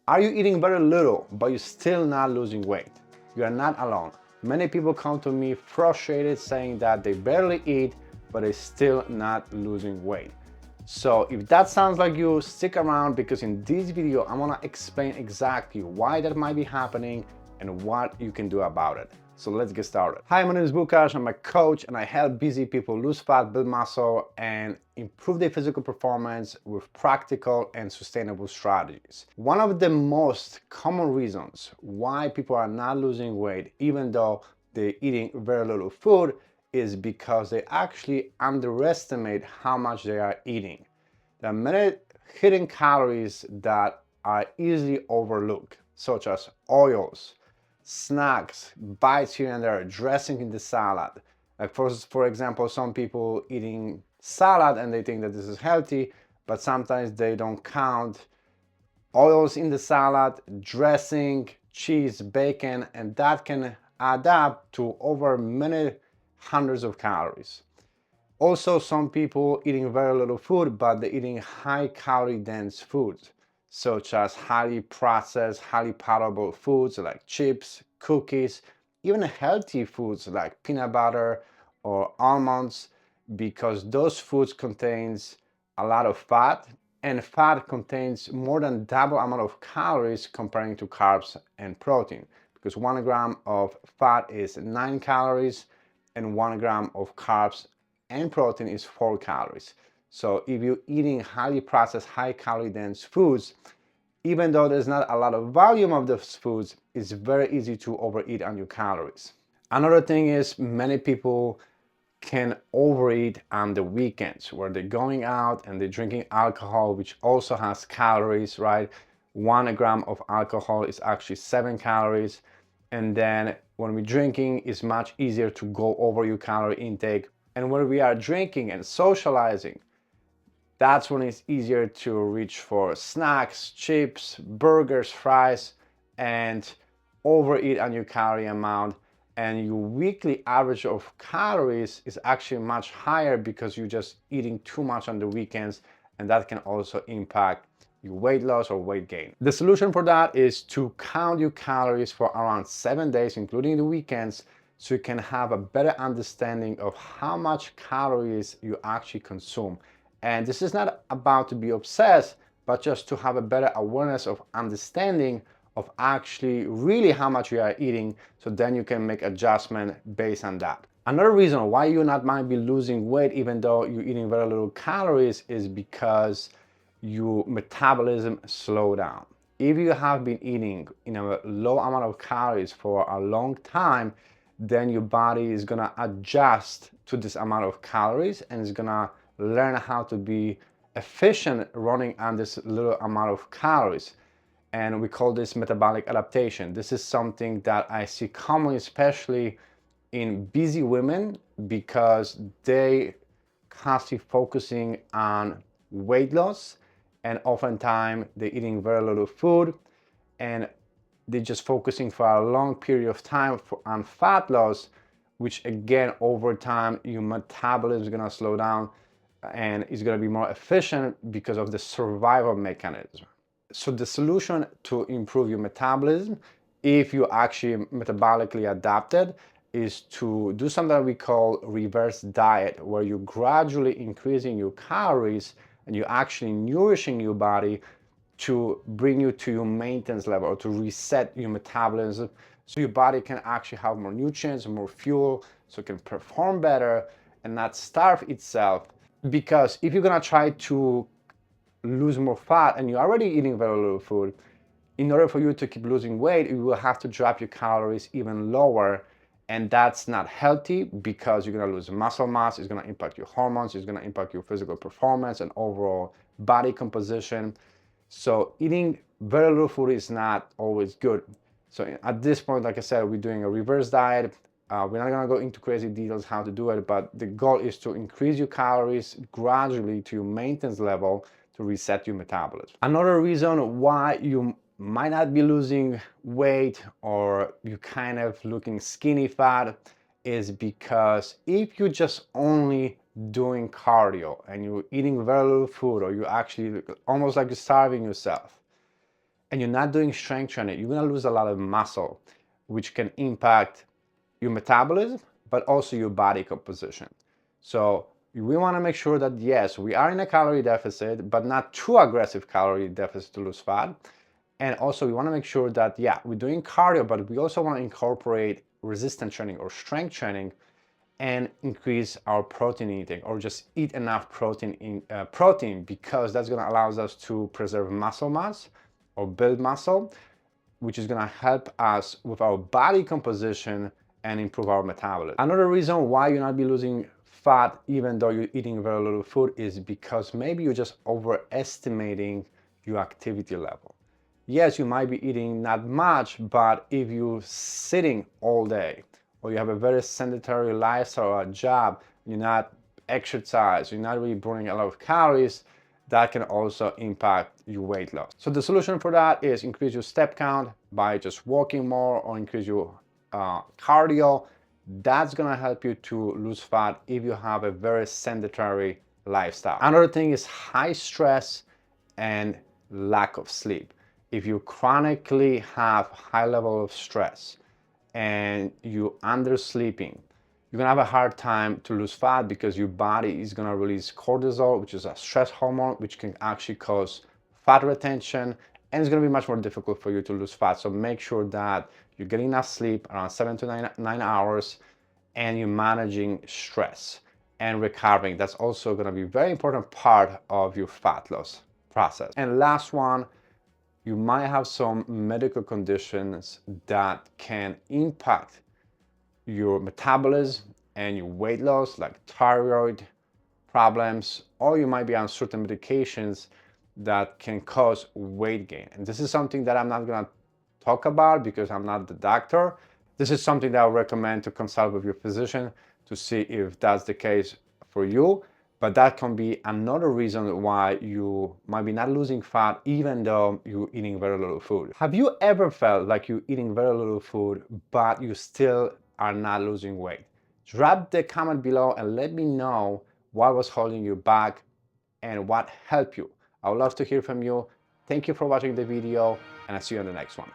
Are you eating very little, but you're still not losing weight? You are not alone. Many people come to me frustrated saying that they barely eat, but they're still not losing weight. So if that sounds like you, stick around because in this video, I'm gonna explain exactly why that might be happening and what you can do about it. So let's get started. Hi, my name is Lukas. I'm a coach and I help busy people lose fat, build muscle, and improve their physical performance with practical and sustainable strategies. One of the most common reasons why people are not losing weight, even though they're eating very little food, is because they actually underestimate how much they are eating. There are many hidden calories that are easily overlooked, such as oils, snacks, bites here and there, dressing in the salad. Like for example, some people eating salad and they think that this is healthy, but sometimes they don't count oils in the salad, dressing, cheese, bacon, and that can add up to over many hundreds of calories. Also, some people eating very little food, but they're eating high calorie dense foods, such as highly processed, highly palatable foods like chips, cookies, even healthy foods like peanut butter or almonds, because those foods contains a lot of fat, and fat contains more than double amount of calories comparing to carbs and protein, because 1 gram of fat is 9 calories and 1 gram of carbs and protein is 4 calories. So if you're eating highly processed, high calorie dense foods, even though there's not a lot of volume of those foods, it's very easy to overeat on your calories. Another thing is many people can overeat on the weekends where they're going out and they're drinking alcohol, which also has calories, right? 1 gram of alcohol is actually 7 calories. And then when we're drinking, it's much easier to go over your calorie intake. And when we are drinking and socializing, that's when it's easier to reach for snacks, chips, burgers, fries, and overeat on your calorie amount. And your weekly average of calories is actually much higher because you're just eating too much on the weekends, and that can also impact your weight loss or weight gain. The solution for that is to count your calories for around 7 days, including the weekends, so you can have a better understanding of how much calories you actually consume. And this is not about to be obsessed, but just to have a better awareness of understanding of actually really how much you are eating, so then you can make adjustment based on that. Another reason why you not might be losing weight even though you're eating very little calories is because your metabolism slow down. If you have been eating in a low amount of calories for a long time, then your body is gonna adjust to this amount of calories and is gonna learn how to be efficient running on this little amount of calories. And we call this metabolic adaptation. This is something that I see commonly, especially in busy women, because they constantly focusing on weight loss, and oftentimes they're eating very little food and they're just focusing for a long period of time on fat loss, which again over time your metabolism is going to slow down and is going to be more efficient because of the survival mechanism. So the solution to improve your metabolism, if you actually metabolically adapted, is to do something that we call reverse diet, where you're gradually increasing your calories and you're actually nourishing your body to bring you to your maintenance level or to reset your metabolism so your body can actually have more nutrients, more fuel, so it can perform better and not starve itself. Because if you're gonna try to lose more fat and you're already eating very little food, in order for you to keep losing weight, you will have to drop your calories even lower. And that's not healthy because you're gonna lose muscle mass, it's gonna impact your hormones, it's gonna impact your physical performance and overall body composition. So eating very little food is not always good. So at this point, like I said, we're doing a reverse diet. We're not gonna go into crazy details how to do it, but the goal is to increase your calories gradually to your maintenance level to reset your metabolism. Another reason why you might not be losing weight or you kind of looking skinny fat is because if you just only doing cardio and you're eating very little food or you actually almost like you're starving yourself, and you're not doing strength training, you're gonna lose a lot of muscle, which can impact your metabolism, but also your body composition. So we wanna make sure that yes, we are in a calorie deficit, but not too aggressive calorie deficit to lose fat. And also we wanna make sure that, yeah, we're doing cardio, but we also wanna incorporate resistance training or strength training and increase our protein intake, or just eat enough protein, because that's going to allow us to preserve muscle mass or build muscle, which is going to help us with our body composition and improve our metabolism. Another reason why you're not be losing fat even though you're eating very little food is because maybe you're just overestimating your activity level. Yes, you might be eating not much, but if you're sitting all day, or you have a very sedentary lifestyle or a job, you're not exercise, you're not really burning a lot of calories, that can also impact your weight loss. So the solution for that is increase your step count by just walking more, or increase your cardio. That's gonna help you to lose fat if you have a very sedentary lifestyle. Another thing is high stress and lack of sleep. If you chronically have high level of stress and you undersleeping, you're gonna have a hard time to lose fat, because your body is gonna release cortisol, which is a stress hormone, which can actually cause fat retention, and it's gonna be much more difficult for you to lose fat. So make sure that you're getting enough sleep, around 7 to 9 hours, and you're managing stress and recovering. That's also gonna be a very important part of your fat loss process. And last one, you might have some medical conditions that can impact your metabolism and your weight loss, like thyroid problems, or you might be on certain medications that can cause weight gain. And this is something that I'm not gonna talk about because I'm not the doctor. This is something that I would recommend to consult with your physician to see if that's the case for you. But that can be another reason why you might be not losing fat even though you're eating very little food. Have you ever felt like you're eating very little food, but you still are not losing weight? Drop the comment below and let me know what was holding you back and what helped you. I would love to hear from you. Thank you for watching the video, and I'll see you on the next one.